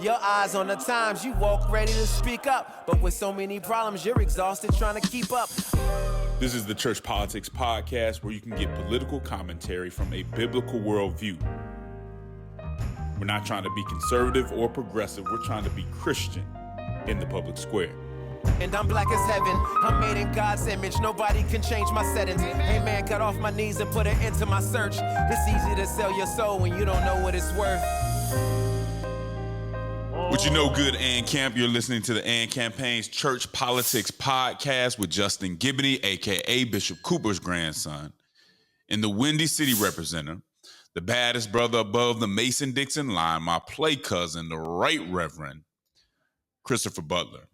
Your eyes on the times, you walk ready to speak up. But with so many problems, you're exhausted trying to keep up. This is the Church Politics Podcast, where you can get political commentary from a biblical worldview. We're not trying to be conservative or progressive. We're trying to be Christian in the public square. And I'm black as heaven. I'm made in God's image. Nobody can change my settings. Hey man, got off my knees and put an end to my search. It's easy to sell your soul when you don't know what it's worth. What you know, good and camp, you're listening to the And Campaign's Church Politics Podcast with Justin Gibney, a.k.a. Bishop Cooper's grandson, and the Windy City representative, the baddest brother above the Mason-Dixon line, my play cousin, the Right Reverend Christopher Butler.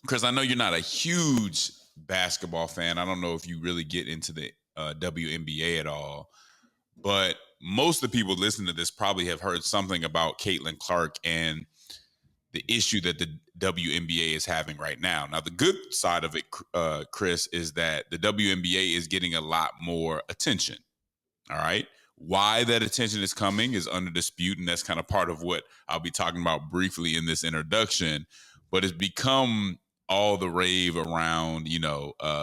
Chris, I know you're not a huge basketball fan. I don't know if you really get into the WNBA at all, but most of the people listening to this probably have heard something about Caitlin Clark and the issue that the WNBA is having right now. Now, the good side of it, Chris, is that the WNBA is getting a lot more attention, all right? Why that attention is coming is under dispute, and that's kind of part of what I'll be talking about briefly in this introduction, but it's become all the rave around,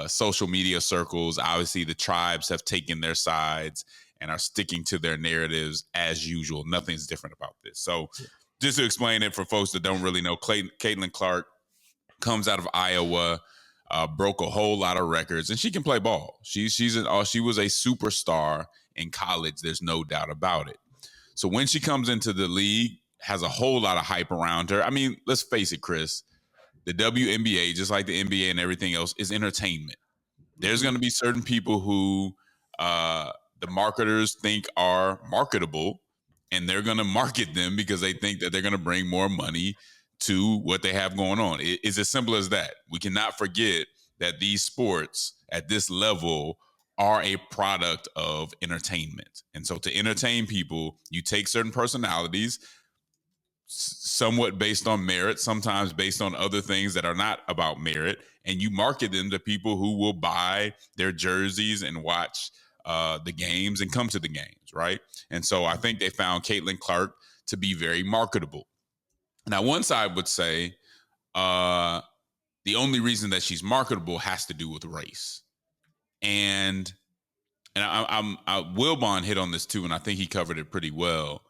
social media circles. Obviously, the tribes have taken their sides and are sticking to their narratives as usual. Nothing's different about this. So just to explain it for folks that don't really know, Caitlin Clark comes out of Iowa, broke a whole lot of records, and she can play ball. She was a superstar in college. There's no doubt about it. So when she comes into the league, has a whole lot of hype around her. I mean, let's face it, Chris, the WNBA, just like the NBA and everything else, is entertainment. There's going to be certain people who the marketers think are marketable, and they're going to market them because they think that they're going to bring more money to what they have going on. It's as simple as that. We cannot forget that these sports at this level are a product of entertainment. And so to entertain people, you take certain personalities, somewhat based on merit, sometimes based on other things that are not about merit, and you market them to people who will buy their jerseys and watch the games and come to the games, right? And so I think they found Caitlin Clark to be very marketable. Now, one side would say the only reason that she's marketable has to do with race. And Wilbon hit on this too, and I think he covered it pretty well.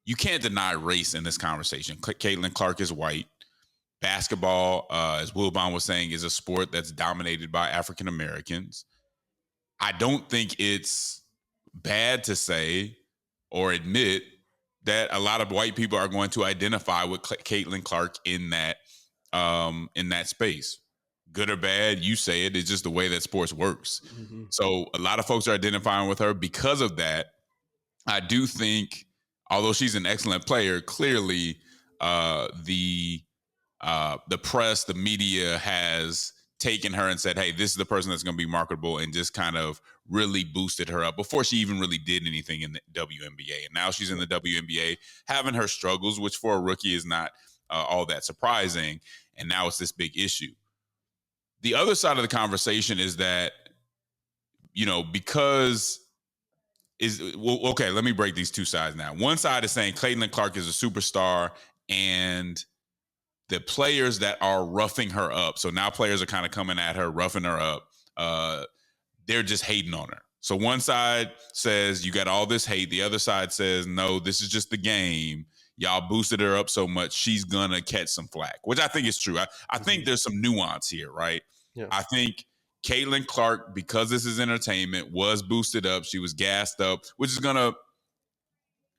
You can't deny race in this conversation. Caitlin Clark is white. Basketball, as Wilbon was saying, is a sport that's dominated by African Americans. I don't think it's bad to say or admit that a lot of white people are going to identify with Caitlin Clark in that space. Good or bad, you say it. It's just the way that sports works. Mm-hmm. So a lot of folks are identifying with her because of that. I do think, although she's an excellent player, clearly the press, the media has taken her and said, hey, this is the person that's going to be marketable, and just kind of really boosted her up before she even really did anything in the WNBA. And now she's in the WNBA having her struggles, which for a rookie is not all that surprising. And now it's this big issue. The other side of the conversation is that, let me break these two sides now. One side is saying Caitlin Clark is a superstar, and the players that are roughing her up, so now players are kind of coming at her, roughing her up, they're just hating on her. So one side says you got all this hate. The other side says, no, this is just the game. Y'all boosted her up so much, she's going to catch some flack, which I think is true. I think there's some nuance here, right? Yeah. I think Caitlin Clark, because this is entertainment, was boosted up. She was gassed up, which is going to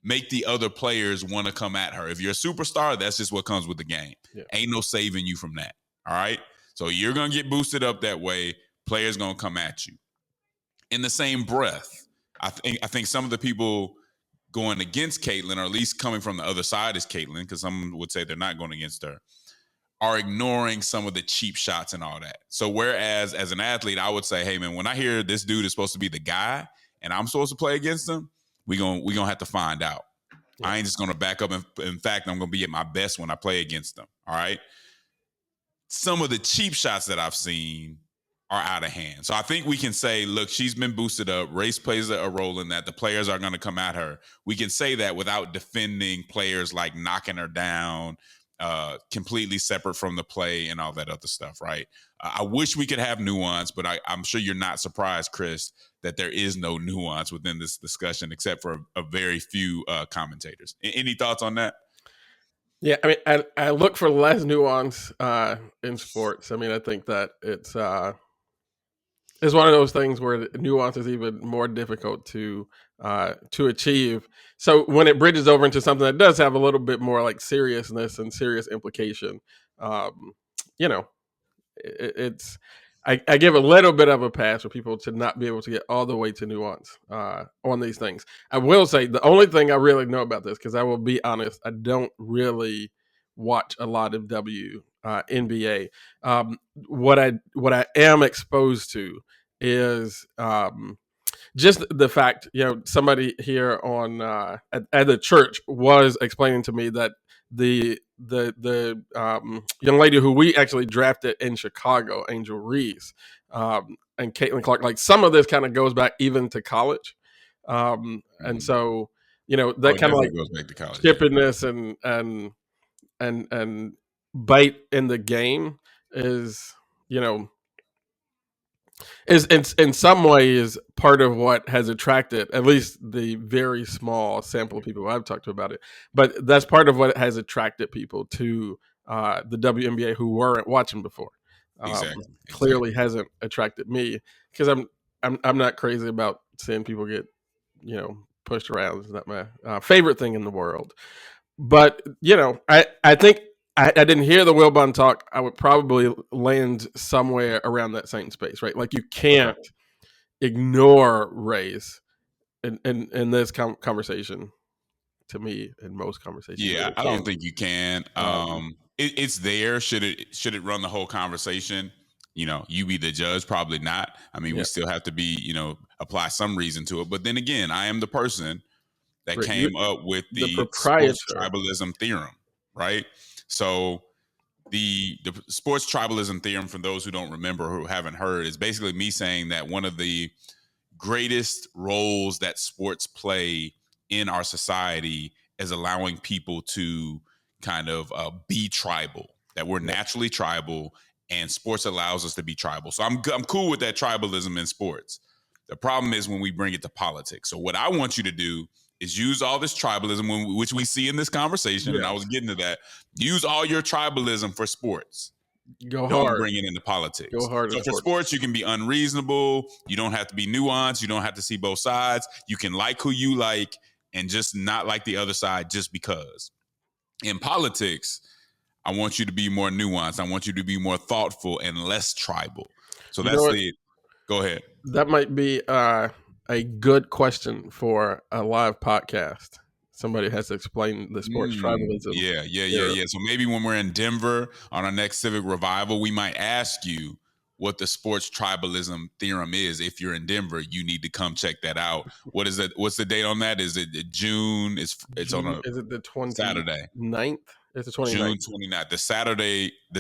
make the other players want to come at her. If you're a superstar, that's just what comes with the game. Yeah. Ain't no saving you from that, all right? So you're going to get boosted up that way. Players going to come at you. In the same breath, I think some of the people going against Caitlin, or at least coming from the other side is Caitlin, because some would say they're not going against her, are ignoring some of the cheap shots and all that. So whereas as an athlete, I would say, hey, man, when I hear this dude is supposed to be the guy and I'm supposed to play against him, we're gonna have to find out. Yeah. I ain't just going to back up. In fact, I'm going to be at my best when I play against them, all right? Some of the cheap shots that I've seen are out of hand. So I think we can say, look, she's been boosted up. Race plays a role in that. The players are going to come at her. We can say that without defending players like knocking her down, completely separate from the play and all that other stuff, right? I wish we could have nuance, but I'm sure you're not surprised, Chris, that there is no nuance within this discussion except for a very few commentators. Any thoughts on that? Yeah, I mean, I look for less nuance in sports. I mean, I think that it's one of those things where nuance is even more difficult to achieve. So when it bridges over into something that does have a little bit more like seriousness and serious implication, you know, it's I give a little bit of a pass for people to not be able to get all the way to nuance on these things. I will say the only thing I really know about this, because I will be honest, I don't really watch a lot of WNBA. What I am exposed to is just the fact, somebody here on at the church was explaining to me that the young lady who we actually drafted in Chicago, Angel Reese, and Caitlin Clark, like some of this kind of goes back even to college, and so that kind of like goes back to college, chippiness and bite in the game is is in some ways part of what has attracted at least the very small sample of people I've talked to about it. But that's part of what has attracted people to the WNBA who weren't watching before. Exactly. Clearly hasn't attracted me because I'm not crazy about seeing people get pushed around. It's not my favorite thing in the world. But I think I didn't hear the Wilbon talk. I would probably land somewhere around that same space, right? Like you can't ignore race in this conversation. To me, in most conversations, yeah, I don't think you can. It's there. Should it run the whole conversation? You be the judge. Probably not. I mean, we still have to be, apply some reason to it. But then again, I am the person that came up with the sports tribalism theorem, right? So the sports tribalism theorem, for those who don't remember, who haven't heard, is basically me saying that one of the greatest roles that sports play in our society is allowing people to kind of be tribal, that we're naturally tribal, and sports allows us to be tribal. So I'm cool with that tribalism in sports. The problem is when we bring it to politics. So what I want you to do is use all this tribalism, which we see in this conversation, and I was getting to that. Use all your tribalism for sports. Don't bring it into politics. Go hard. So for sports, you can be unreasonable. You don't have to be nuanced. You don't have to see both sides. You can like who you like and just not like the other side just because. In politics, I want you to be more nuanced. I want you to be more thoughtful and less tribal. So that's it. Go ahead. That might be a good question for a live podcast. Somebody has to explain the sports tribalism. Yeah. So maybe when we're in Denver on our next Civic Revival, we might ask you what the sports tribalism theorem is. If you're in Denver, you need to come check that out. What is it? What's the date on that? Is it June? It's June, on a is it the 29th? Saturday? 9th? It's the 29th. June 29th. The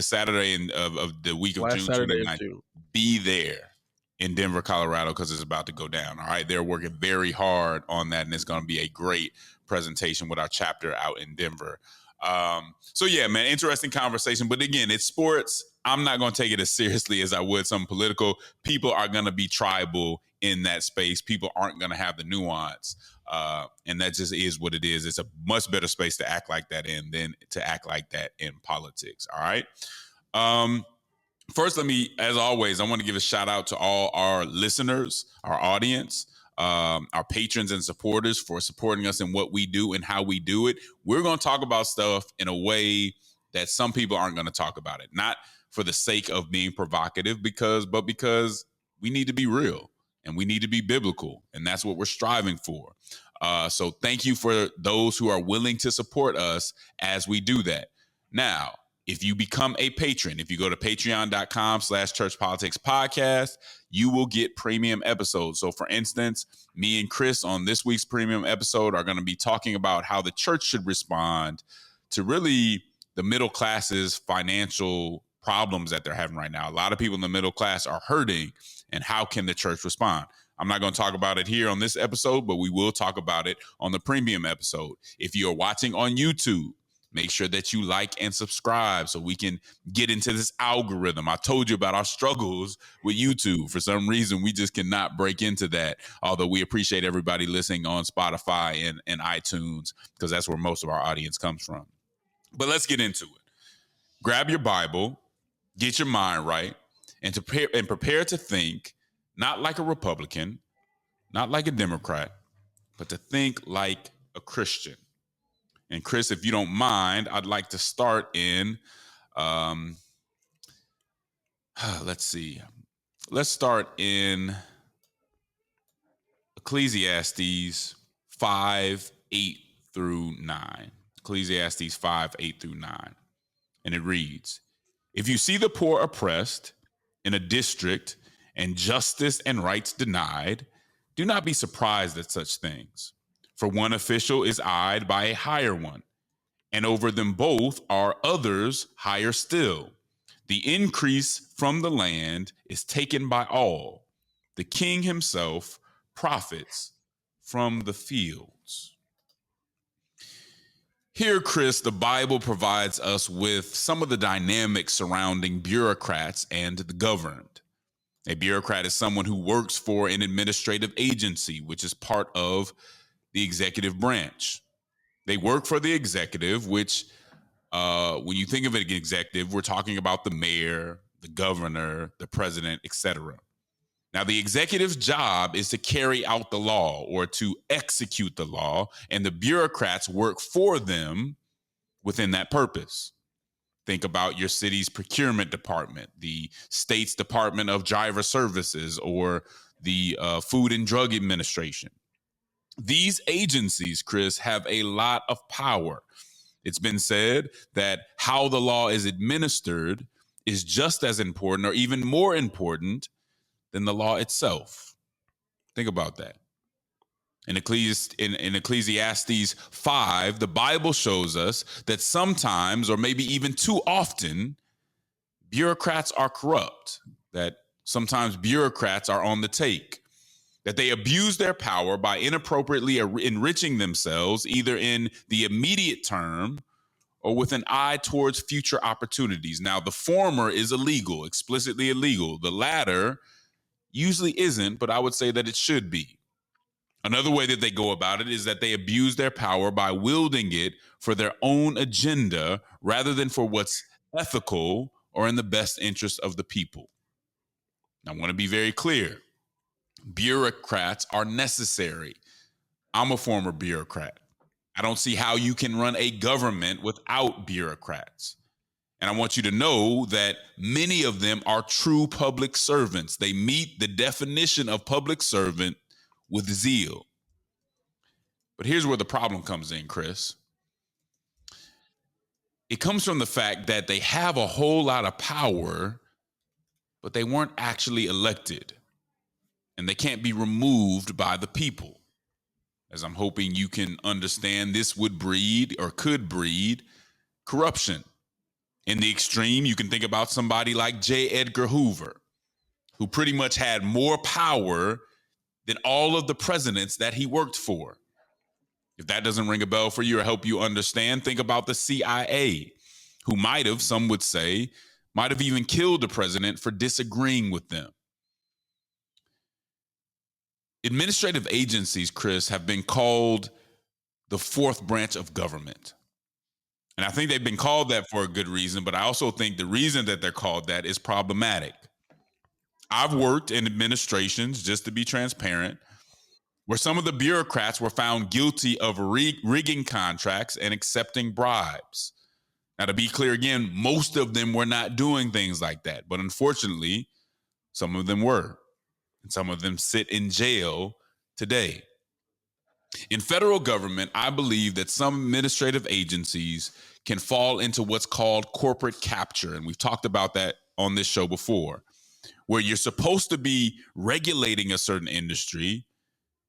Saturday of the week of Last June Saturday 29th. of June. Be there in Denver, Colorado, because it's about to go down. All right. They're working very hard on that, and it's going to be a great presentation with our chapter out in Denver. So yeah, man, interesting conversation. But again, it's sports. I'm not going to take it as seriously as I would some political. People are going to be tribal in that space. People aren't going to have the nuance. And that just is what it is. It's a much better space to act like that in than to act like that in politics. All right. First, as always, I want to give a shout out to all our listeners, our audience, our patrons and supporters for supporting us in what we do and how we do it. We're going to talk about stuff in a way that some people aren't going to talk about it, not for the sake of being provocative, but because we need to be real and we need to be biblical, and that's what we're striving for. So thank you for those who are willing to support us as we do that. Now, if you become a patron, if you go to patreon.com/churchpoliticspodcast, you will get premium episodes. So for instance, me and Chris on this week's premium episode are going to be talking about how the church should respond to really the middle class's financial problems that they're having right now. A lot of people in the middle class are hurting, and how can the church respond? I'm not going to talk about it here on this episode, but we will talk about it on the premium episode. If you're watching on YouTube, make sure that you like and subscribe so we can get into this algorithm. I told you about our struggles with YouTube. For some reason, we just cannot break into that, although we appreciate everybody listening on Spotify and iTunes, because that's where most of our audience comes from. But let's get into it. Grab your Bible, get your mind right, and prepare to think not like a Republican, not like a Democrat, but to think like a Christian. And Chris, if you don't mind, I'd like to start in, let's see. Let's start in Ecclesiastes 5:8-9. Ecclesiastes 5:8-9. And it reads, "If you see the poor oppressed in a district and justice and rights denied, do not be surprised at such things. For one official is eyed by a higher one, and over them both are others higher still. The increase from the land is taken by all. The king himself profits from the fields." Here, Chris, the Bible provides us with some of the dynamics surrounding bureaucrats and the governed. A bureaucrat is someone who works for an administrative agency, which is part of the executive branch. They work for the executive, which, when you think of an executive, we're talking about the mayor, the governor, the president, etc. Now, the executive's job is to carry out the law or to execute the law, and the bureaucrats work for them within that purpose. Think about your city's procurement department, the state's Department of Driver Services, or the Food and Drug Administration. These agencies, Chris, have a lot of power. It's been said that how the law is administered is just as important or even more important than the law itself. Think about that. In Ecclesiastes 5, the Bible shows us that sometimes, or maybe even too often, bureaucrats are corrupt, that sometimes bureaucrats are on the take, that they abuse their power by inappropriately enriching themselves, either in the immediate term or with an eye towards future opportunities. Now, the former is illegal, explicitly illegal. The latter usually isn't, but I would say that it should be. Another way that they go about it is that they abuse their power by wielding it for their own agenda rather than for what's ethical or in the best interest of the people. I want to be very clear. Bureaucrats are necessary. I'm a former bureaucrat. I don't see how you can run a government without bureaucrats. And I want you to know that many of them are true public servants. They meet the definition of public servant with zeal. But here's where the problem comes in, Chris. It comes from the fact that they have a whole lot of power, but they weren't actually elected. And they can't be removed by the people. As I'm hoping you can understand, this would breed or could breed corruption. In the extreme, you can think about somebody like J. Edgar Hoover, who pretty much had more power than all of the presidents that he worked for. If that doesn't ring a bell for you or help you understand, think about the CIA, who might have, some would say, might have even killed the president for disagreeing with them. Administrative agencies, Chris, have been called the fourth branch of government. And I think they've been called that for a good reason, but I also think the reason that they're called that is problematic. I've worked in administrations, just to be transparent, where some of the bureaucrats were found guilty of rigging contracts and accepting bribes. Now, to be clear again, most of them were not doing things like that, but unfortunately, some of them were, and some of them sit in jail today. In federal government, I believe that some administrative agencies can fall into what's called corporate capture. And we've talked about that on this show before, where you're supposed to be regulating a certain industry,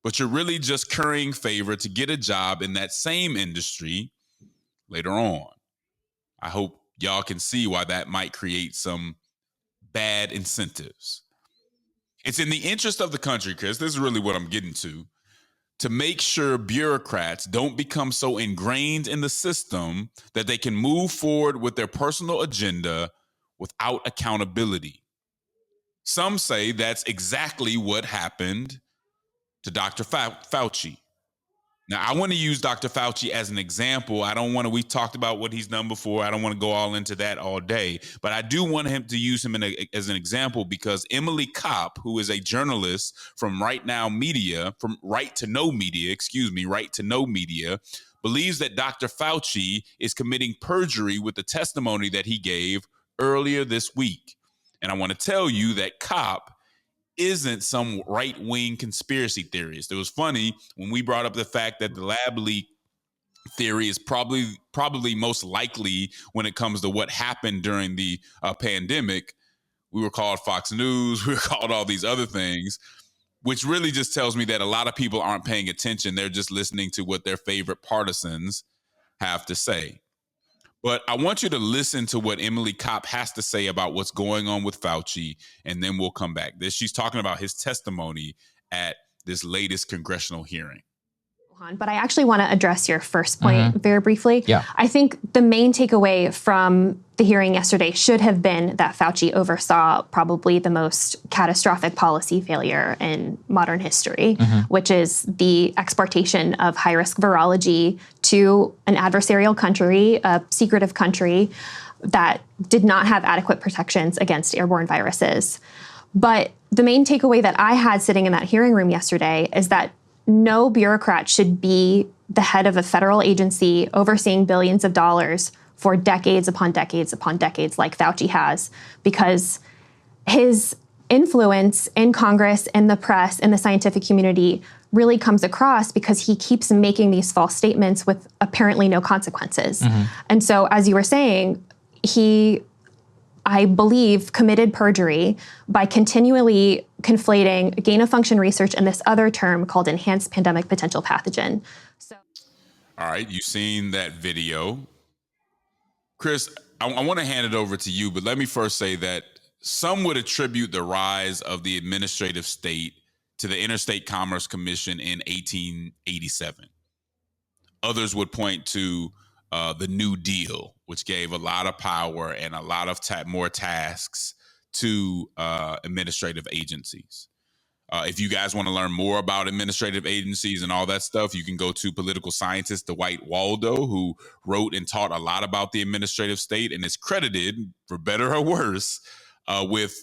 but you're really just currying favor to get a job in that same industry later on. I hope y'all can see why that might create some bad incentives. It's in the interest of the country, Chris, this is really what I'm getting to make sure bureaucrats don't become so ingrained in the system that they can move forward with their personal agenda without accountability. Some say that's exactly what happened to Dr. Fauci. Now, I want to use Dr. Fauci as an example. We've talked about what he's done before. I don't want to go all into that all day, but I do want him to use him as an example because Emily Kopp, who is a journalist from Right to Know Media, believes that Dr. Fauci is committing perjury with the testimony that he gave earlier this week. And I want to tell you that Kopp isn't some right-wing conspiracy theorist. It was funny when we brought up the fact that the lab leak theory is probably most likely when it comes to what happened during the pandemic. We were called Fox News. We were called all these other things, which really just tells me that a lot of people aren't paying attention. They're just listening to what their favorite partisans have to say. But I want you to listen to what Emily Kopp has to say about what's going on with Fauci, and then we'll come back. She's talking about his testimony at this latest congressional hearing. But I actually want to address your first point very briefly. Yeah. I think the main takeaway from the hearing yesterday should have been that Fauci oversaw probably the most catastrophic policy failure in modern history, which is the exportation of high-risk virology to an adversarial country, a secretive country that did not have adequate protections against airborne viruses. But the main takeaway that I had sitting in that hearing room yesterday is that no bureaucrat should be the head of a federal agency overseeing billions of dollars for decades upon decades upon decades like Fauci has, because his influence in Congress, in the press, in the scientific community really comes across because he keeps making these false statements with apparently no consequences. And so, as you were saying, he, I believe, committed perjury by continually conflating gain-of-function research and this other term called enhanced pandemic potential pathogen. All right, you've seen that video. Chris, I want to hand it over to you, but let me first say that some would attribute the rise of the administrative state to the Interstate Commerce Commission in 1887. Others would point to the New Deal, which gave a lot of power and a lot of more tasks to administrative agencies. If you guys want to learn more about administrative agencies and all that stuff, you can go to political scientist Dwight Waldo, who wrote and taught a lot about the administrative state and is credited, for better or worse, with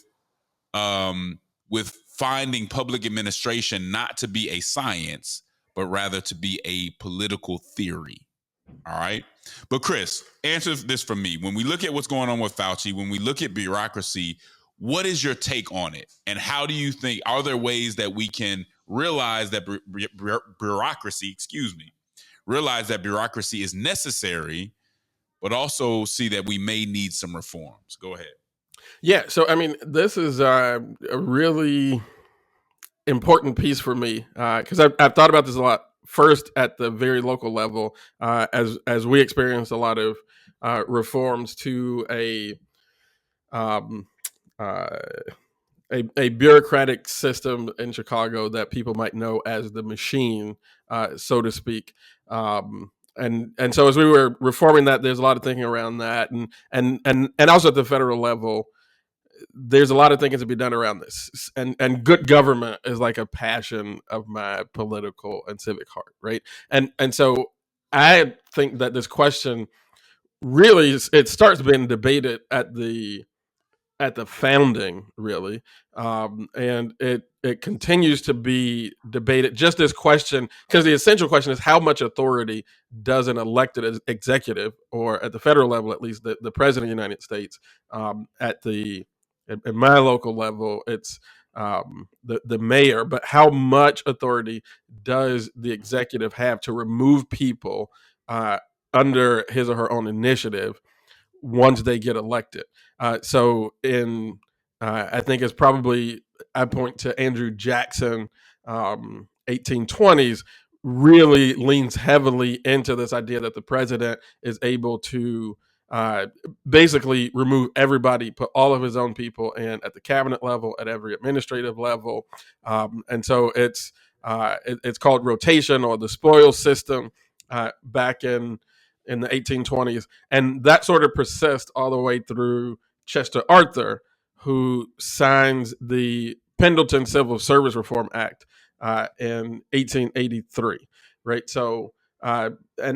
finding public administration not to be a science, but rather to be a political theory. All right. But Chris, answer this for me. When we look at what's going on with Fauci, when we look at bureaucracy, what is your take on it? And how do you think, are there ways that we can realize that bureaucracy is necessary, but also see that we may need some reforms? Go ahead. Yeah. So, I mean, this is a really important piece for me because I've thought about this a lot. First, at the very local level, as we experience a lot of reforms to a bureaucratic system in Chicago that people might know as the machine, so to speak. And so as we were reforming that, there's a lot of thinking around that, and also at the federal level, there's a lot of thinking to be done around this, and good government is like a passion of my political and civic heart, right? And so I think that this question really, it starts being debated at the founding, really, and it continues to be debated. Just this question, because the essential question is how much authority does an elected executive, or at the federal level at least, the president of the United States, at my local level, it's the mayor, but how much authority does the executive have to remove people under his or her own initiative once they get elected? So I think it's probably, I point to Andrew Jackson, 1820s, really leans heavily into this idea that the president is able to basically remove everybody, put all of his own people in at the cabinet level, at every administrative level. And so it's called rotation or the spoils system back in the 1820s. And that sort of persists all the way through Chester Arthur, who signs the Pendleton Civil Service Reform Act in 1883, right? So, and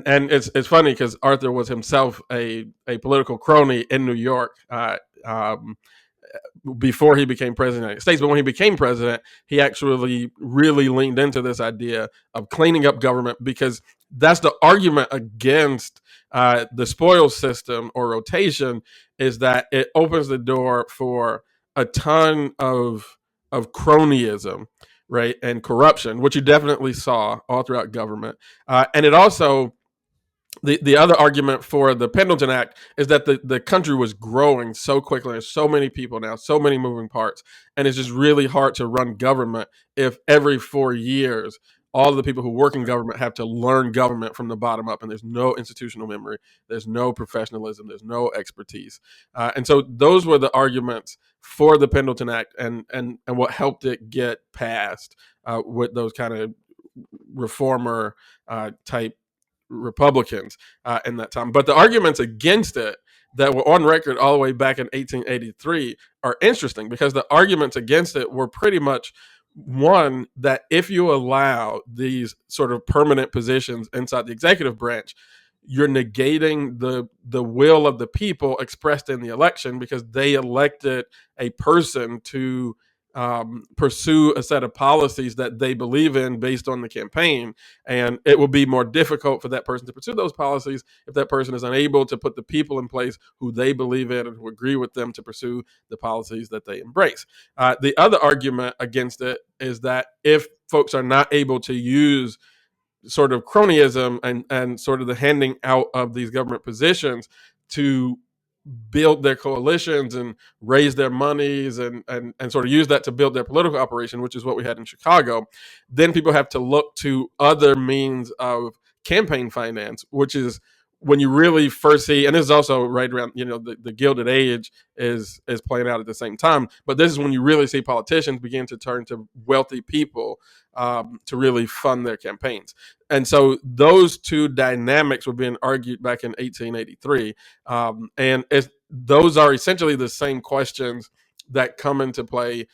it's funny because Arthur was himself a political crony in New York before he became president of the United States. But when he became president, he actually really leaned into this idea of cleaning up government, because that's the argument against the spoils system or rotation, is that it opens the door for a ton of cronyism, right, and corruption, which you definitely saw all throughout government. And it also, the other argument for the Pendleton Act is that the country was growing so quickly. There's so many people now, so many moving parts, and it's just really hard to run government if every 4 years all of the people who work in government have to learn government from the bottom up, and there's no institutional memory, there's no professionalism, there's no expertise. And so those were the arguments for the Pendleton Act, and what helped it get passed with those kind of reformer type Republicans in that time. But the arguments against it that were on record all the way back in 1883 are interesting, because the arguments against it were pretty much one, that if you allow these sort of permanent positions inside the executive branch, you're negating the will of the people expressed in the election, because they elected a person to pursue a set of policies that they believe in based on the campaign. And it will be more difficult for that person to pursue those policies if that person is unable to put the people in place who they believe in and who agree with them to pursue the policies that they embrace. The other argument against it is that if folks are not able to use sort of cronyism and sort of the handing out of these government positions to build their coalitions and raise their monies and sort of use that to build their political operation, which is what we had in Chicago, then people have to look to other means of campaign finance, which is when you really first see, and this is also right around, the Gilded Age is playing out at the same time, but this is when you really see politicians begin to turn to wealthy people to really fund their campaigns. And so those two dynamics were being argued back in 1883. And those are essentially the same questions that come into play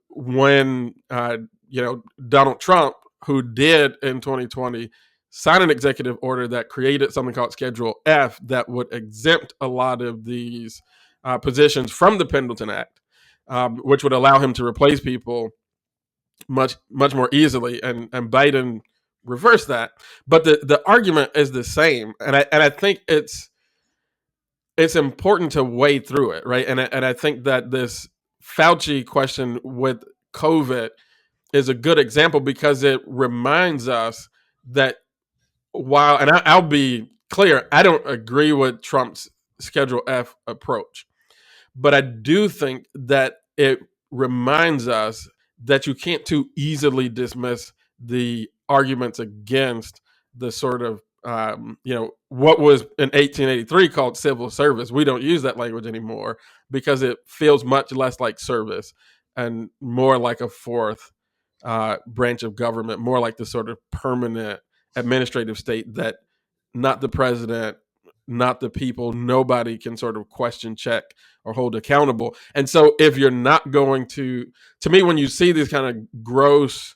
when, Donald Trump, who did in 2020 sign an executive order that created something called Schedule F that would exempt a lot of these positions from the Pendleton Act, which would allow him to replace people much more easily. And Biden reversed that. But the argument is the same, and I think it's important to weigh through it, right? And I think that this Fauci question with COVID is a good example, because it reminds us that while, and I'll be clear, I don't agree with Trump's Schedule F approach, but I do think that it reminds us that you can't too easily dismiss the arguments against the sort of, what was in 1883 called civil service. We don't use that language anymore because it feels much less like service and more like a fourth branch of government, more like the sort of permanent administrative state that not the president, not the people, nobody can sort of question, check, or hold accountable. And so if you're not going to me, when you see these kind of gross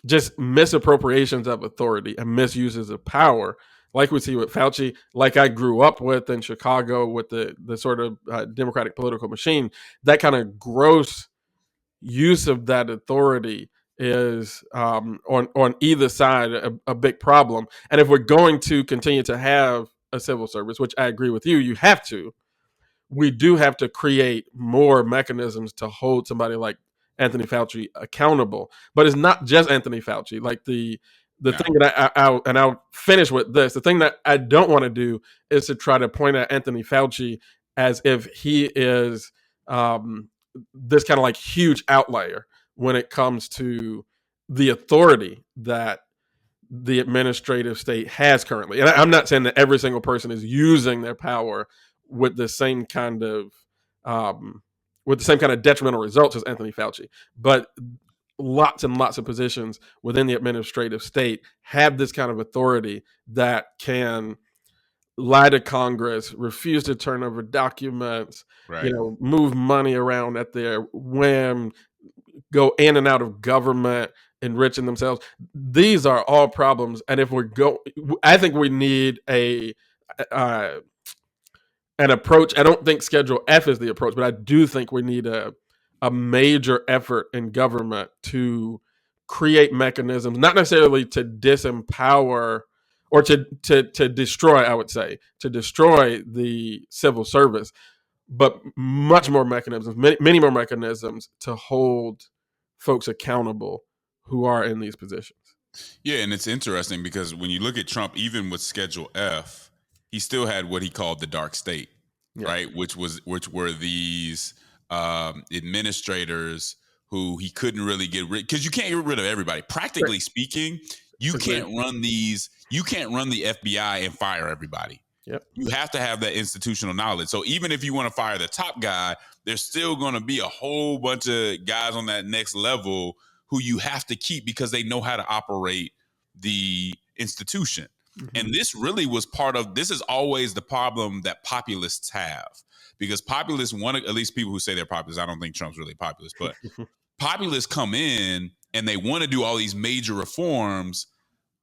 just misappropriations of authority and misuses of power, like we see with Fauci, like I grew up with in Chicago with the sort of Democratic political machine, that kind of gross use of that authority is on either side a big problem. And if we're going to continue to have a civil service, which I agree with you have to, we do have to create more mechanisms to hold somebody like Anthony Fauci accountable. But it's not just Anthony Fauci. Like the thing that I'll finish with this, the thing that I don't want to do is to try to point at Anthony Fauci as if he is this kind of like huge outlier when it comes to the authority that the administrative state has currently. And I'm not saying that every single person is using their power with the same kind of detrimental results as Anthony Fauci, but lots and lots of positions within the administrative state have this kind of authority that can lie to Congress, refuse to turn over documents, Right. move money around at their whim, go in and out of government, enriching themselves. These are all problems, and I think we need an approach. I don't think Schedule F is the approach, but I do think we need a major effort in government to create mechanisms, not necessarily to disempower or to destroy, I would say, to destroy the civil service, but much more mechanisms, many more mechanisms to hold folks accountable who are in these positions. Yeah, and it's interesting because when you look at Trump, even with Schedule F, he still had what he called the dark state, right? Which were these administrators who he couldn't really get rid, because you can't get rid of everybody. Practically speaking, you can't run the FBI and fire everybody. Yep. You have to have that institutional knowledge. So even if you want to fire the top guy, there's still going to be a whole bunch of guys on that next level who you have to keep because they know how to operate the institution. Mm-hmm. And this really was this is always the problem that populists have, because populists want to, at least people who say they're populists, I don't think Trump's really populist, but populists come in and they want to do all these major reforms,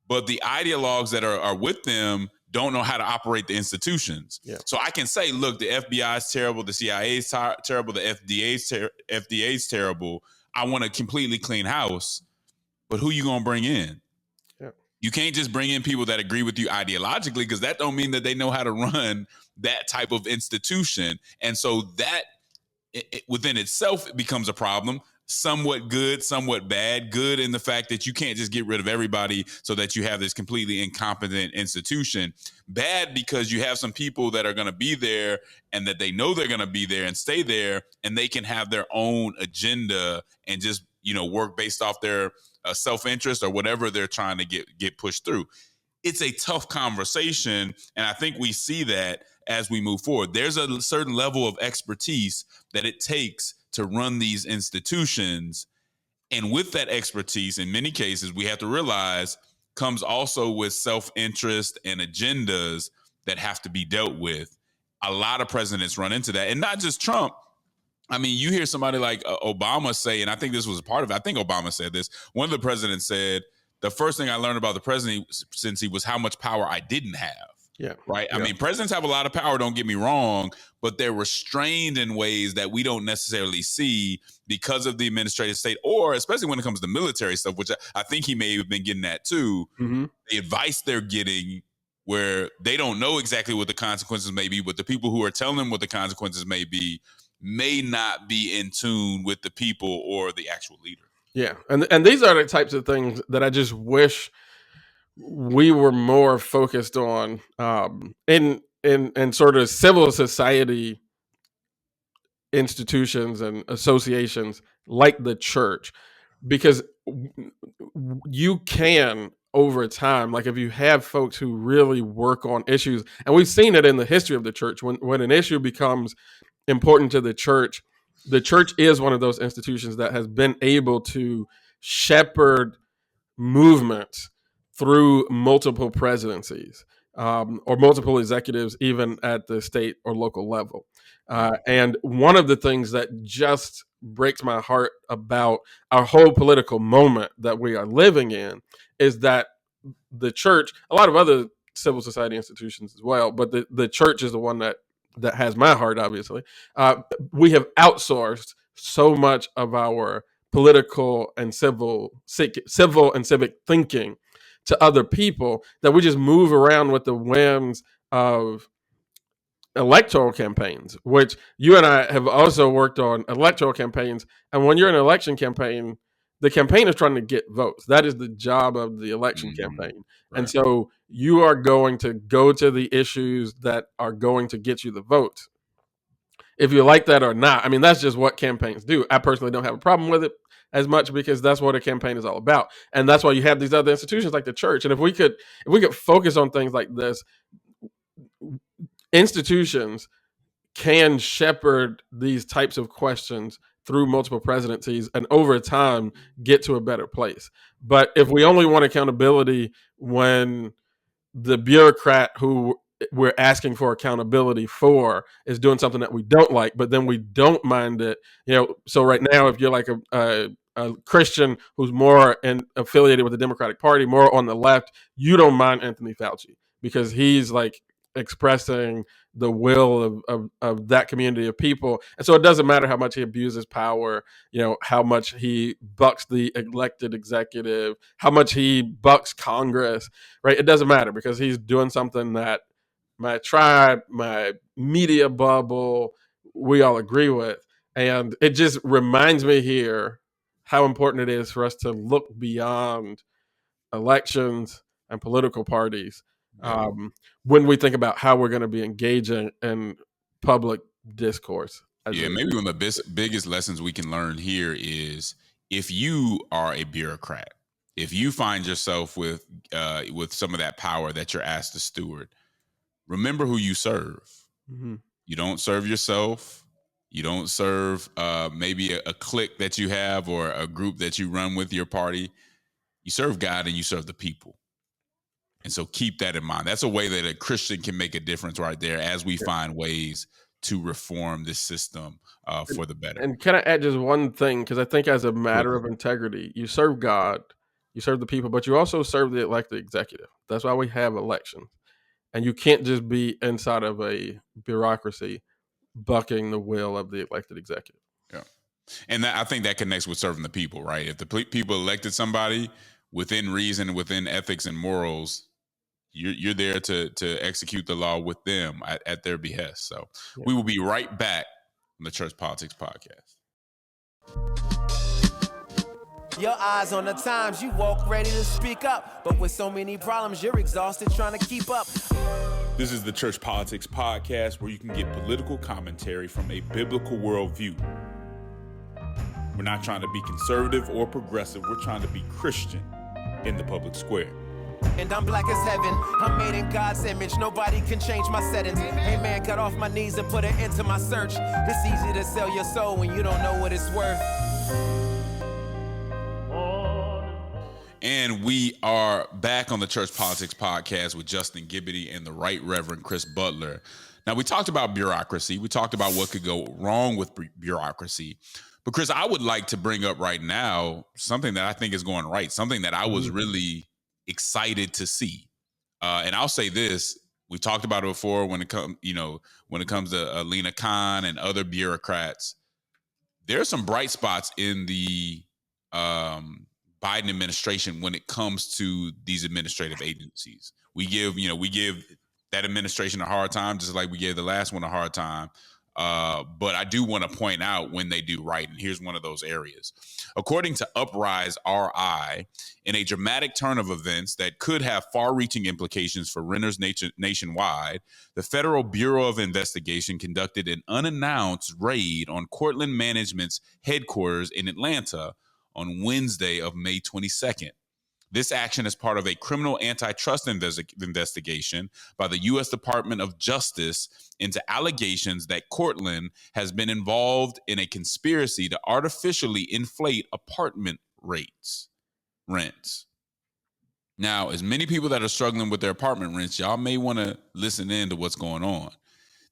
but the ideologues that are with them don't know how to operate the institutions. Yeah. So I can say, look, the FBI is terrible, the CIA is terrible, the FDA is terrible. I want a completely clean house, but who you gonna bring in? Yeah. You can't just bring in people that agree with you ideologically, because that don't mean that they know how to run that type of institution. And so that within itself, it becomes a problem. Somewhat good, somewhat bad. Good in the fact that you can't just get rid of everybody so that you have this completely incompetent institution. Bad because you have some people that are going to be there and that they know they're going to be there and stay there, and they can have their own agenda and just, work based off their self-interest or whatever they're trying to get pushed through. It's a tough conversation, and I think we see that as we move forward. There's a certain level of expertise that it takes to run these institutions. And with that expertise, in many cases, we have to realize comes also with self-interest and agendas that have to be dealt with. A lot of presidents run into that, and not just Trump. I mean, you hear somebody like Obama say, and I think this was a part of it. I think Obama said this. One of the presidents said, the first thing I learned about the presidency was how much power I didn't have. Yeah. Right. Yeah. I mean, presidents have a lot of power, don't get me wrong, but they're restrained in ways that we don't necessarily see because of the administrative state, or especially when it comes to military stuff, which I think he may have been getting at too. Mm-hmm. The advice they're getting, where they don't know exactly what the consequences may be, but the people who are telling them what the consequences may be may not be in tune with the people or the actual leader. Yeah. And these are the types of things that I just wish we were more focused on in sort of civil society institutions and associations like the church, because you can, over time, like if you have folks who really work on issues, and we've seen it in the history of the church, when an issue becomes important to the church is one of those institutions that has been able to shepherd movements through multiple presidencies or multiple executives, even at the state or local level. And one of the things that just breaks my heart about our whole political moment that we are living in is that the church, a lot of other civil society institutions as well, but the church is the one that has my heart, obviously. We have outsourced so much of our political and civil and civic thinking to other people that we just move around with the whims of electoral campaigns, which you and I have also worked on electoral campaigns. And when you're in an election campaign, the campaign is trying to get votes. That is the job of the election campaign. Right. And so you are going to go to the issues that are going to get you the votes. If you like that or not, I mean, that's just what campaigns do. I personally don't have a problem with it. as much, because that's what a campaign is all about. And that's why you have these other institutions like the church. And if we could focus on things like this, institutions can shepherd these types of questions through multiple presidencies and over time get to a better place. But if we only want accountability when the bureaucrat who we're asking for accountability for is doing something that we don't like, but then we don't mind it, so right now, if you're like a Christian who's more affiliated with the Democratic Party, more on the left, you don't mind Anthony Fauci because he's like expressing the will of that community of people. And so it doesn't matter how much he abuses power, how much he bucks the elected executive, how much he bucks Congress, right? It doesn't matter because he's doing something that my tribe, my media bubble, we all agree with. And it just reminds me here how important it is for us to look beyond elections and political parties when we think about how we're going to be engaging in public discourse. Maybe one of the biggest lessons we can learn here is if you are a bureaucrat, if you find yourself with some of that power that you're asked to steward, remember who you serve. Mm-hmm. You don't serve yourself. You don't serve maybe a clique that you have or a group that you run with your party. You serve God and you serve the people. And so keep that in mind. That's a way that a Christian can make a difference right there as we find ways to reform this system for the better. And can I add just one thing? Because I think as a matter of integrity, you serve God, you serve the people, but you also serve the elected executive. That's why we have elections. And you can't just be inside of a bureaucracy bucking the will of the elected executive. Yeah. And I think that connects with serving the people, right? If the people elected somebody within reason, within ethics and morals, you're there to execute the law with them at their behest. So we will be right back on the Church Politics Podcast. Your eyes on the times, you walk ready to speak up. But with so many problems, you're exhausted trying to keep up. This is the Church Politics Podcast, where you can get political commentary from a biblical worldview. We're not trying to be conservative or progressive. We're trying to be Christian in the public square. And I'm black as heaven. I'm made in God's image. Nobody can change my settings. Hey man, got off my knees and put it into my search. It's easy to sell your soul when you don't know what it's worth. And we are back on the Church Politics Podcast with Justin Gibney and the Right Reverend Chris Butler. Now, we talked about bureaucracy. We talked about what could go wrong with bureaucracy. But Chris, I would like to bring up right now something that I think is going right, something that I was really excited to see. And I'll say this: we talked about it before when it comes to Lena Khan and other bureaucrats. There are some bright spots in the Biden administration when it comes to these administrative agencies. We give that administration a hard time, just like we gave the last one a hard time. But I do want to point out when they do right, and here's one of those areas. According to Uprise RI, in a dramatic turn of events that could have far-reaching implications for renters nationwide, the Federal Bureau of Investigation conducted an unannounced raid on Cortland Management's headquarters in Atlanta on Wednesday of May 22nd. This action is part of a criminal antitrust investigation by the U.S. Department of Justice into allegations that Cortland has been involved in a conspiracy to artificially inflate apartment rents. Now, as many people that are struggling with their apartment rents, y'all may want to listen in to what's going on.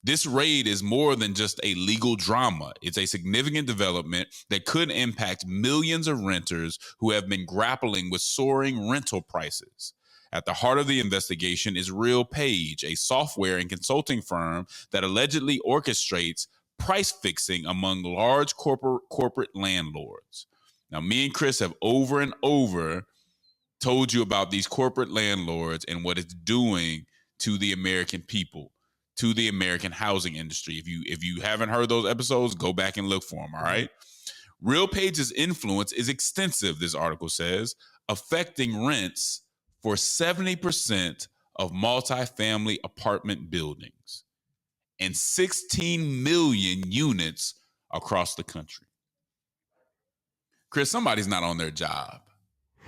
This raid is more than just a legal drama. It's a significant development that could impact millions of renters who have been grappling with soaring rental prices. At the heart of the investigation is RealPage, a software and consulting firm that allegedly orchestrates price fixing among large corporate landlords. Now, me and Chris have over and over told you about these corporate landlords and what it's doing to the American people, to the American housing industry. If you haven't heard those episodes, go back and look for them, all right? RealPage's influence is extensive, this article says, affecting rents for 70% of multifamily apartment buildings and 16 million units across the country. Chris, somebody's not on their job.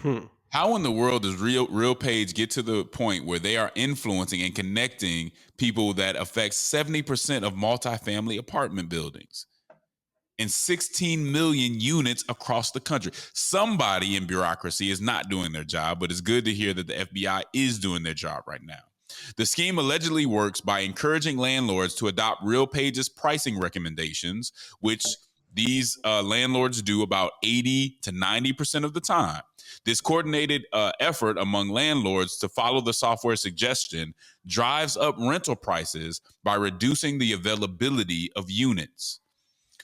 Hmm. How in the world does RealPage get to the point where they are influencing and connecting people that affect 70% of multifamily apartment buildings and 16 million units across the country? Somebody in bureaucracy is not doing their job, but it's good to hear that the FBI is doing their job right now. The scheme allegedly works by encouraging landlords to adopt RealPage's pricing recommendations, which these landlords do about 80 to 90% of the time. This coordinated effort among landlords to follow the software suggestion drives up rental prices by reducing the availability of units.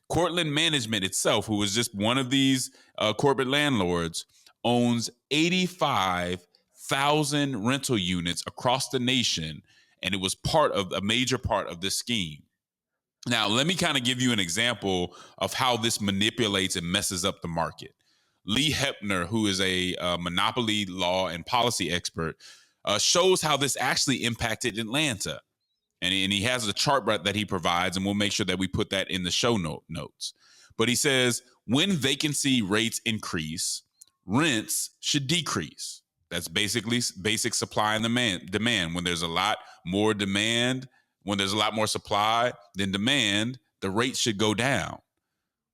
Cortland Management itself, who is just one of these corporate landlords, owns 85,000 rental units across the nation, and it was a major part of this scheme. Now, let me kind of give you an example of how this manipulates and messes up the market. Lee Hepner, who is a monopoly law and policy expert, shows how this actually impacted Atlanta. And he has a chart that he provides, and we'll make sure that we put that in the show notes. But he says, when vacancy rates increase, rents should decrease. That's basically basic supply and demand. When there's a lot more demand, when there's a lot more supply than demand, the rates should go down.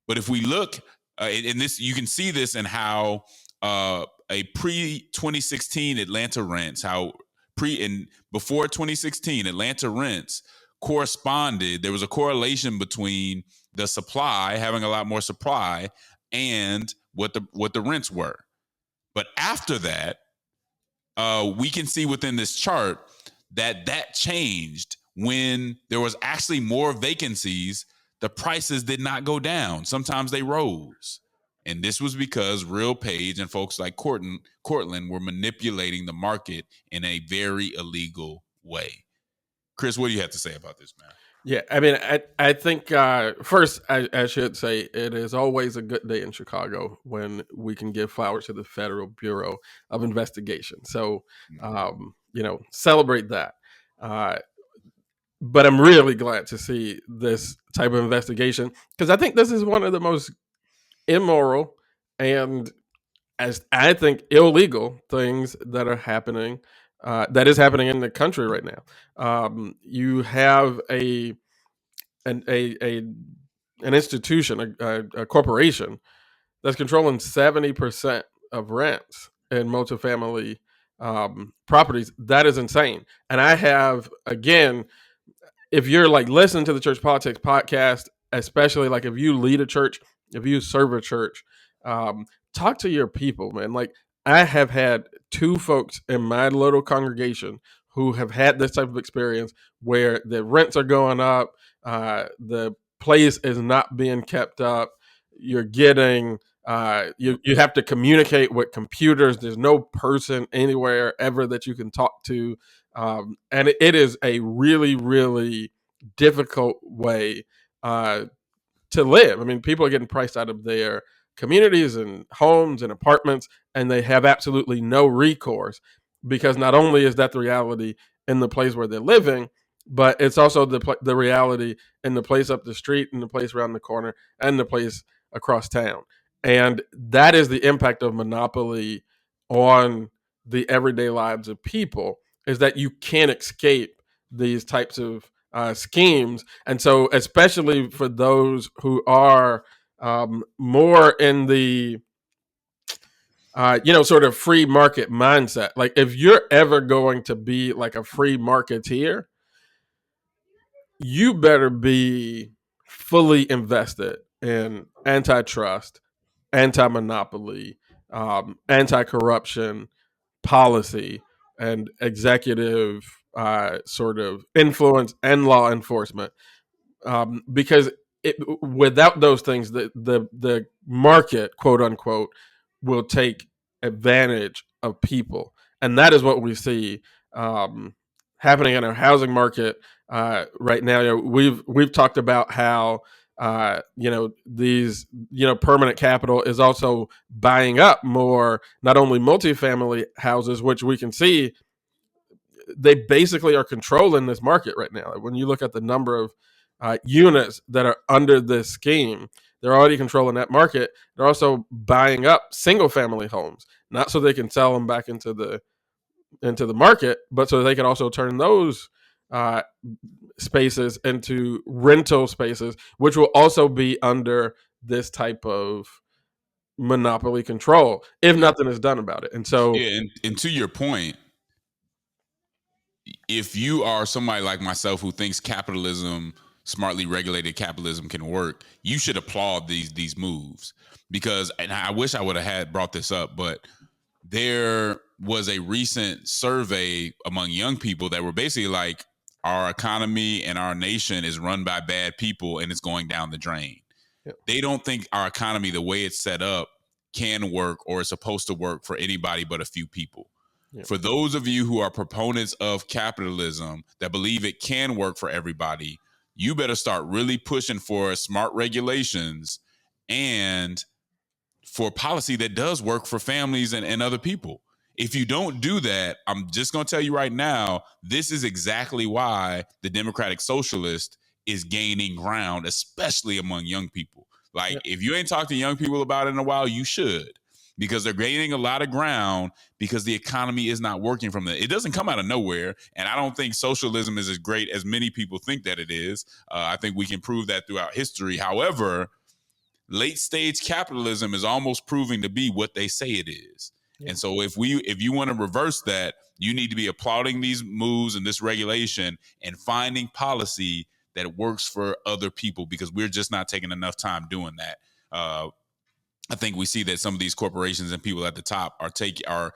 But if we look, in this, you can see this in how a pre-2016 Atlanta rents, how before 2016 Atlanta rents corresponded. There was a correlation between the supply, having a lot more supply, and what the rents were. But after that, we can see within this chart that changed when there was actually more vacancies. The prices did not go down. Sometimes they rose. And this was because RealPage and folks like Cortland were manipulating the market in a very illegal way. Chris, what do you have to say about this, man? Yeah, I mean, I think first I should say it is always a good day in Chicago when we can give flowers to the Federal Bureau of Investigation. So, celebrate that. But I'm really glad to see this type of investigation because I think this is one of the most immoral and, as I think, illegal things that are happening. That is happening in the country right now. You have an institution, a corporation that's controlling 70% of rents in multifamily properties. That is insane. And I have, again, if you're like listening to the Church Politics podcast, especially like if you lead a church, if you serve a church, talk to your people, man. Like I have had 2 folks in my little congregation who have had this type of experience where the rents are going up, the place is not being kept up. You're getting you have to communicate with computers. There's no person anywhere ever that you can talk to. And it is a really, really difficult way to live. I mean, people are getting priced out of their communities and homes and apartments, and they have absolutely no recourse because not only is that the reality in the place where they're living, but it's also the reality in the place up the street and the place around the corner and the place across town. And that is the impact of monopoly on the everyday lives of people, is that you can't escape these types of schemes. And so especially for those who are more in the sort of free market mindset, like if you're ever going to be like a free marketeer, you better be fully invested in antitrust, anti-monopoly, anti-corruption policy, and executive sort of influence and law enforcement. Because without those things, the market, quote unquote, will take advantage of people, and that is what we see happening in our housing market right now. We've talked about how these permanent capital is also buying up more, not only multifamily houses, which we can see they basically are controlling this market right now. When you look at the number of units that are under this scheme, They're already controlling that market. They're also buying up single family homes, not so they can sell them back into the market, but so they can also turn those spaces into rental spaces, which will also be under this type of monopoly control if nothing is done about it. And so, yeah, and to your point, if you are somebody like myself who thinks capitalism, smartly regulated capitalism, can work, you should applaud these moves, because, and I wish I would have had brought this up, but there was a recent survey among young people that were basically like, our economy and our nation is run by bad people and it's going down the drain. Yep. They don't think our economy, the way it's set up, can work or is supposed to work for anybody but a few people. Yep. For those of you who are proponents of capitalism that believe it can work for everybody, you better start really pushing for smart regulations and for policy that does work for families and other people. If you don't do that, I'm just going to tell you right now, this is exactly why the Democratic Socialist is gaining ground, especially among young people. Like, Yep. if you ain't talked to young people about it in a while, you should, because they're gaining a lot of ground because the economy is not working from them. It doesn't come out of nowhere. And I don't think socialism is as great as many people think that it is. I think we can prove that throughout history. However, late stage capitalism is almost proving to be what they say it is. Yeah. And so if you want to reverse that, you need to be applauding these moves and this regulation and finding policy that works for other people, because we're just not taking enough time doing that. I think we see that some of these corporations and people at the top the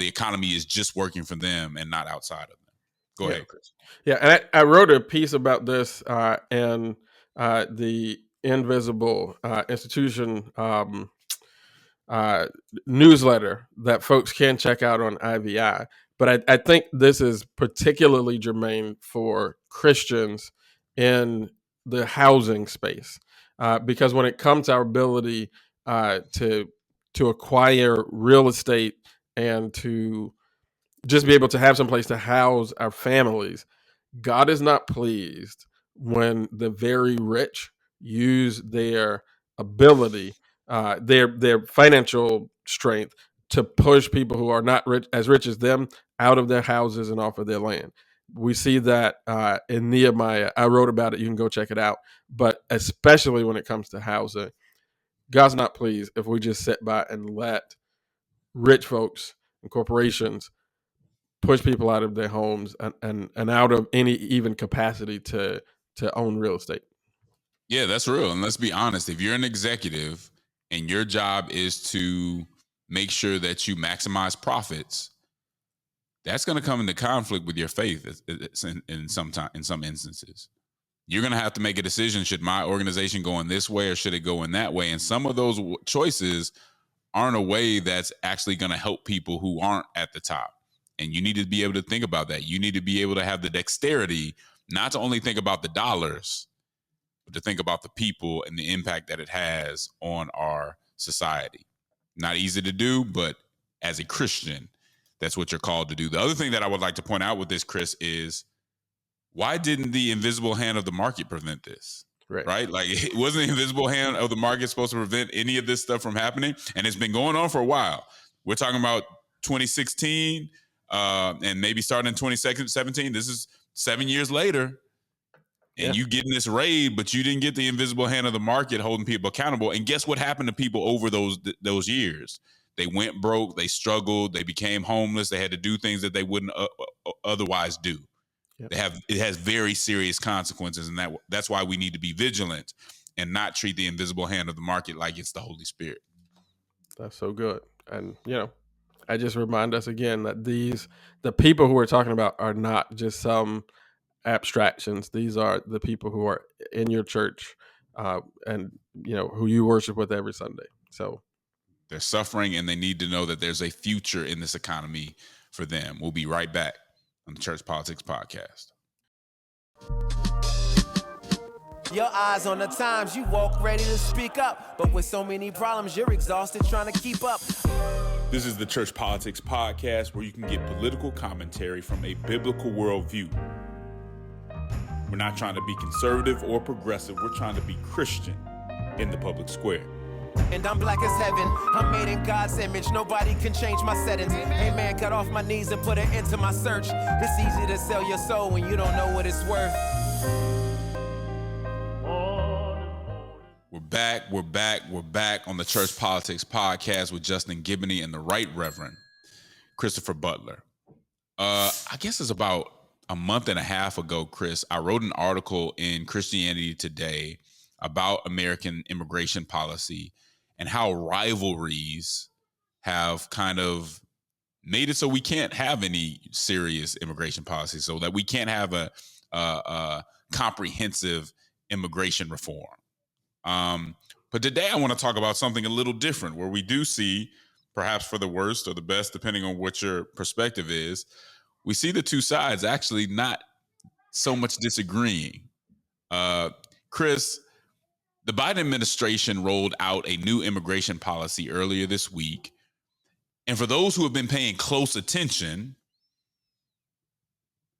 economy is just working for them and not outside of them. Go ahead, Chris. Yeah, and I wrote a piece about this and the Invisible Institution newsletter that folks can check out on IVI. But I think this is particularly germane for Christians in the housing space, because when it comes to our ability to acquire real estate and to just be able to have some place to house our families, God is not pleased when the very rich use their ability, their financial strength, to push people who are not rich as them out of their houses and off of their land. We see that in Nehemiah. I wrote about it. You can go check it out. But especially when it comes to housing, God's not pleased if we just sit by and let rich folks and corporations push people out of their homes and out of any even capacity to own real estate. Yeah, that's real. And let's be honest, if you're an executive and your job is to make sure that you maximize profits, that's going to come into conflict with your faith in some instances. You're going to have to make a decision. Should my organization go in this way or should it go in that way? And some of those choices aren't a way that's actually going to help people who aren't at the top. And you need to be able to think about that. You need to be able to have the dexterity not to only think about the dollars, but to think about the people and the impact that it has on our society. Not easy to do, but as a Christian, that's what you're called to do. The other thing that I would like to point out with this, Chris, is why didn't the invisible hand of the market prevent this? Right? Like, it wasn't the invisible hand of the market supposed to prevent any of this stuff from happening? And it's been going on for a while. We're talking about 2016 and maybe starting in 2017. This is 7 years later. And you getting this raid, but you didn't get the invisible hand of the market holding people accountable. And guess what happened to people over those years? They went broke, they struggled, they became homeless, they had to do things that they wouldn't otherwise do. Yep. It has very serious consequences, and that's why we need to be vigilant and not treat the invisible hand of the market like it's the Holy Spirit. That's so good. And I just remind us again that the people who we're talking about are not just some abstractions. These are the people who are in your church and who you worship with every Sunday. So they're suffering, and they need to know that there's a future in this economy for them. We'll be right back on the Church Politics Podcast. Your eyes on the times, you walk ready to speak up, but with so many problems, you're exhausted trying to keep up. This is the Church Politics Podcast, where you can get political commentary from a biblical worldview. We're not trying to be conservative or progressive. We're trying to be Christian in the public square. And I'm black as heaven. I'm made in God's image. Nobody can change my settings. Hey man, got off my knees and put an end to my search. It's easy to sell your soul when you don't know what it's worth. We're back on the Church Politics Podcast with Justin Giboney and the Right Reverend Christopher Butler. I guess it's about a month and a half ago, Chris, I wrote an article in Christianity Today about American immigration policy and how rivalries have kind of made it so we can't have any serious immigration policy, so that we can't have a comprehensive immigration reform. But today I want to talk about something a little different, where we do see, perhaps for the worst or the best, depending on what your perspective is, we see the two sides actually not so much disagreeing. Chris, the Biden administration rolled out a new immigration policy earlier this week. And for those who have been paying close attention,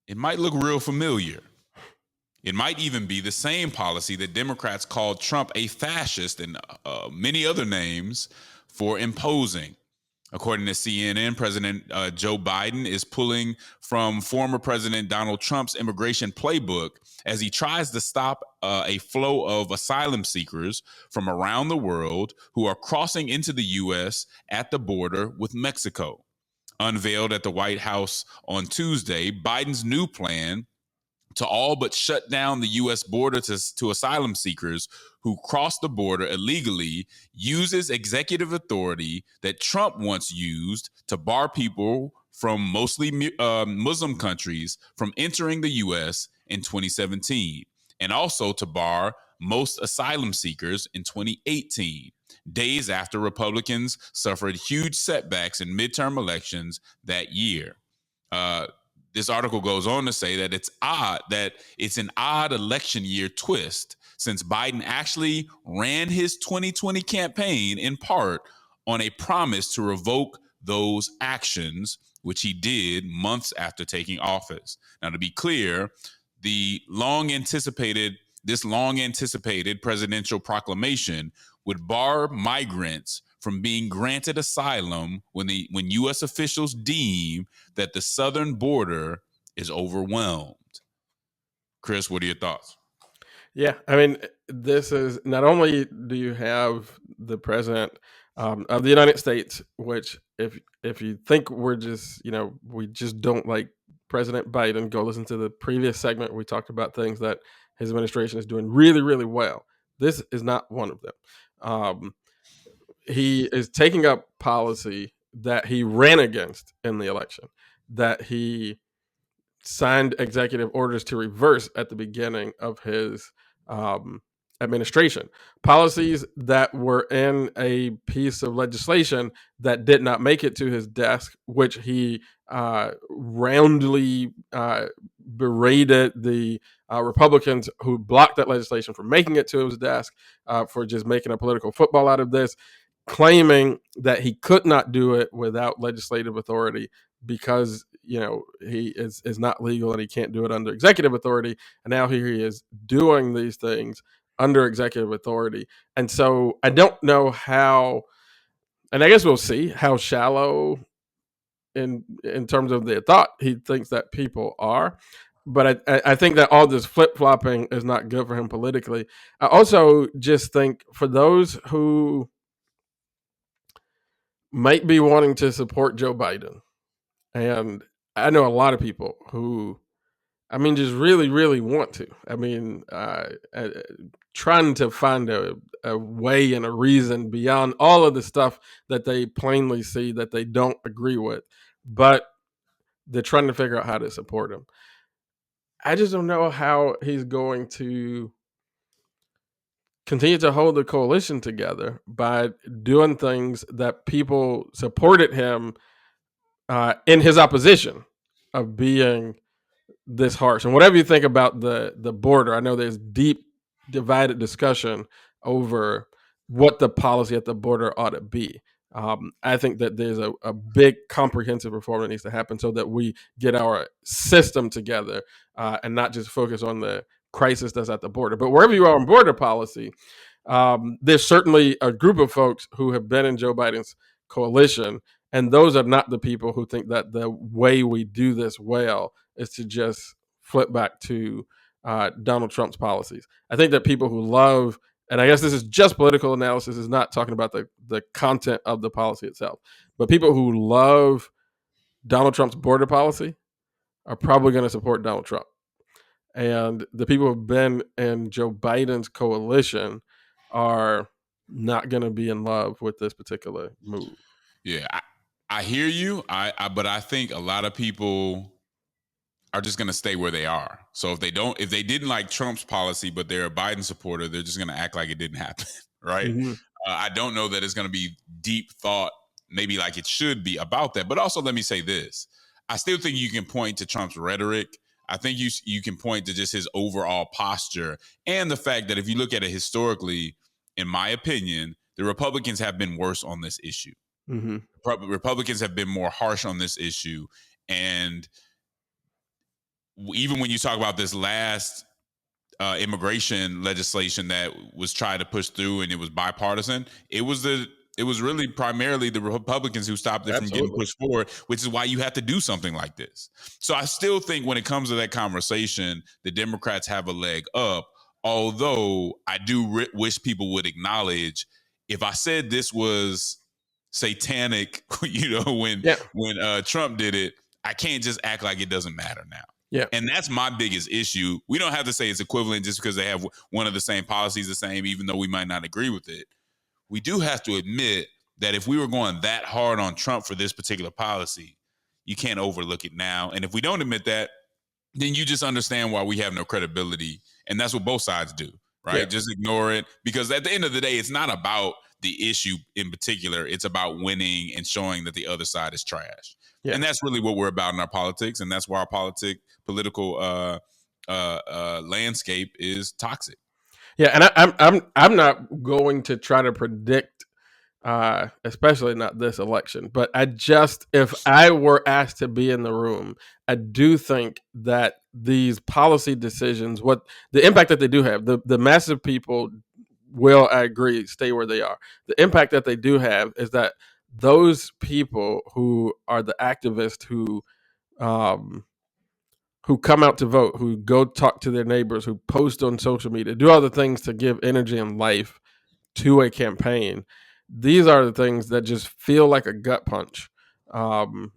it might look real familiar. It might even be the same policy that Democrats called Trump a fascist and many other names for imposing. According to CNN, President Joe Biden is pulling from former President Donald Trump's immigration playbook as he tries to stop a flow of asylum seekers from around the world who are crossing into the U.S. at the border with Mexico. Unveiled at the White House on Tuesday, Biden's new plan to all but shut down the U.S. border to asylum seekers who cross the border illegally uses executive authority that Trump once used to bar people from mostly Muslim countries from entering the U.S. in 2017, and also to bar most asylum seekers in 2018, days after Republicans suffered huge setbacks in midterm elections that year. This article goes on to say that it's an odd election year twist, since Biden actually ran his 2020 campaign in part on a promise to revoke those actions, which he did months after taking office. Now, to be clear, this long anticipated presidential proclamation would bar migrants from being granted asylum when U.S. officials deem that the southern border is overwhelmed. Chris, what are your thoughts? Yeah, I mean, this is not only do you have the president of the United States, which if you think we just don't like President Biden, go listen to the previous segment. We talked about things that his administration is doing really, really well. This is not one of them. He is taking up policy that he ran against in the election, that he signed executive orders to reverse at the beginning of his administration. Policies that were in a piece of legislation that did not make it to his desk, which he roundly berated the Republicans who blocked that legislation from making it to his desk, for just making a political football out of this, claiming that he could not do it without legislative authority because he is not legal and he can't do it under executive authority. And now here he is doing these things under executive authority. And so I don't know how, and I guess we'll see how shallow in terms of the thought he thinks that people are. But I think that all this flip-flopping is not good for him politically. I also just think for those who might be wanting to support Joe Biden, and I know a lot of people who, just really, really want to. Trying to find a way and a reason beyond all of the stuff that they plainly see that they don't agree with, but they're trying to figure out how to support him. I just don't know how he's going to continue to hold the coalition together by doing things that people supported him in his opposition of being this harsh. And whatever you think about the border, I know there's deep divided discussion over what the policy at the border ought to be. I think that there's a big comprehensive reform that needs to happen so that we get our system together and not just focus on the crisis that's at the border. But wherever you are on border policy, There's certainly a group of folks who have been in Joe Biden's coalition, and those are not the people who think that the way we do this well is to just flip back to Donald Trump's policies. I think that people who love, and I guess this is just political analysis, is not talking about the content of the policy itself, but people who love Donald Trump's border policy are probably going to support Donald Trump. And the people who've been in Joe Biden's coalition are not going to be in love with this particular move. Yeah, I hear you. But I think a lot of people are just going to stay where they are. So if they didn't like Trump's policy, but they're a Biden supporter, they're just going to act like it didn't happen, right? Mm-hmm. I don't know that it's going to be deep thought, maybe like it should be about that. But also, let me say this: I still think you can point to Trump's rhetoric. I think you can point to just his overall posture and the fact that if you look at it historically, in my opinion, the Republicans have been worse on this issue. Mm-hmm. Republicans have been more harsh on this issue. And even when you talk about this last immigration legislation that was tried to push through and it was bipartisan, it was really primarily the Republicans who stopped it from getting pushed forward, which is why you have to do something like this. So I still think when it comes to that conversation, the Democrats have a leg up, although I do wish people would acknowledge if I said this was satanic, when Trump did it, I can't just act like it doesn't matter now. Yeah. And that's my biggest issue. We don't have to say it's equivalent just because they have one of the same policies the same, even though we might not agree with it. We do have to admit that if we were going that hard on Trump for this particular policy, you can't overlook it now. And if we don't admit that, then you just understand why we have no credibility. And that's what both sides do, right? Yeah. Just ignore it. Because at the end of the day, it's not about the issue in particular. It's about winning and showing that the other side is trash. Yeah. And that's really what we're about in our politics. And that's why our political landscape is toxic. Yeah, and I'm not going to try to predict, especially not this election. But if I were asked to be in the room, I do think that these policy decisions, what the impact that they do have, the massive people will, I agree, stay where they are. The impact that they do have is that those people who are the activists who come out to vote, who go talk to their neighbors, who post on social media, do all the things to give energy and life to a campaign. These are the things that just feel like a gut punch to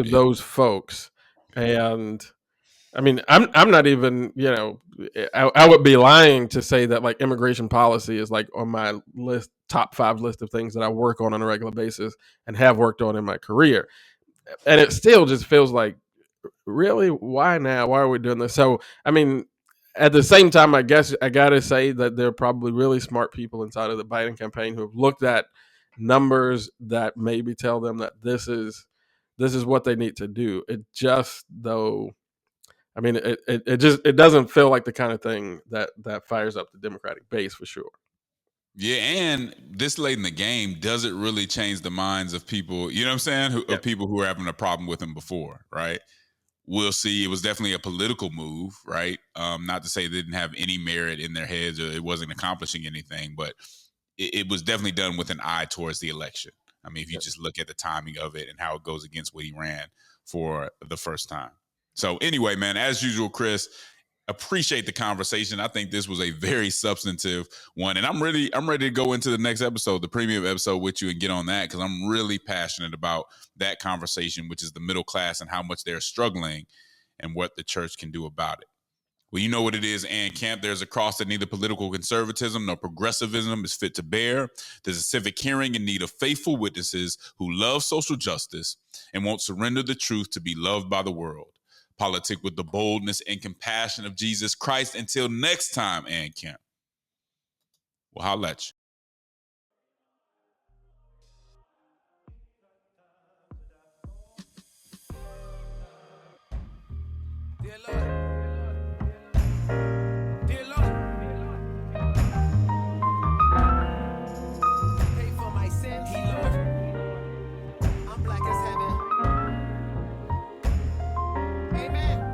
those folks. And I mean, I'm not even, I would be lying to say that like immigration policy is like on my top 5 list of things that I work on a regular basis and have worked on in my career. And it still just feels like, really, why now? Why are we doing this? So, I mean, at the same time, I guess I got to say that there are probably really smart people inside of the Biden campaign who have looked at numbers that maybe tell them that this is what they need to do. It just, though, I mean, it doesn't feel like the kind of thing that fires up the Democratic base for sure. Yeah, and this late in the game, does it really change the minds of people, you know what I'm saying, of people who were having a problem with him before, right? We'll see. It was definitely a political move, right? Not to say they didn't have any merit in their heads or it wasn't accomplishing anything, but it was definitely done with an eye towards the election. I mean, if you just look at the timing of it and how it goes against what he ran for the first time. So anyway, man, as usual, Chris, appreciate the conversation. I think this was a very substantive one, and I'm ready to go into the next episode, the premium episode with you, and get on that because I'm really passionate about that conversation, which is the middle class and how much they're struggling and what the church can do about it. Well, you know what it is, Ann Camp. There's a cross that neither political conservatism nor progressivism is fit to bear. There's a civic hearing in need of faithful witnesses who love social justice and won't surrender the truth to be loved by the world. Politic with the boldness and compassion of Jesus Christ. Until next time, Ann Camp. Well, holla at you. Dear Lord, pay for my sins, Lord. I'm black as heaven. Amen.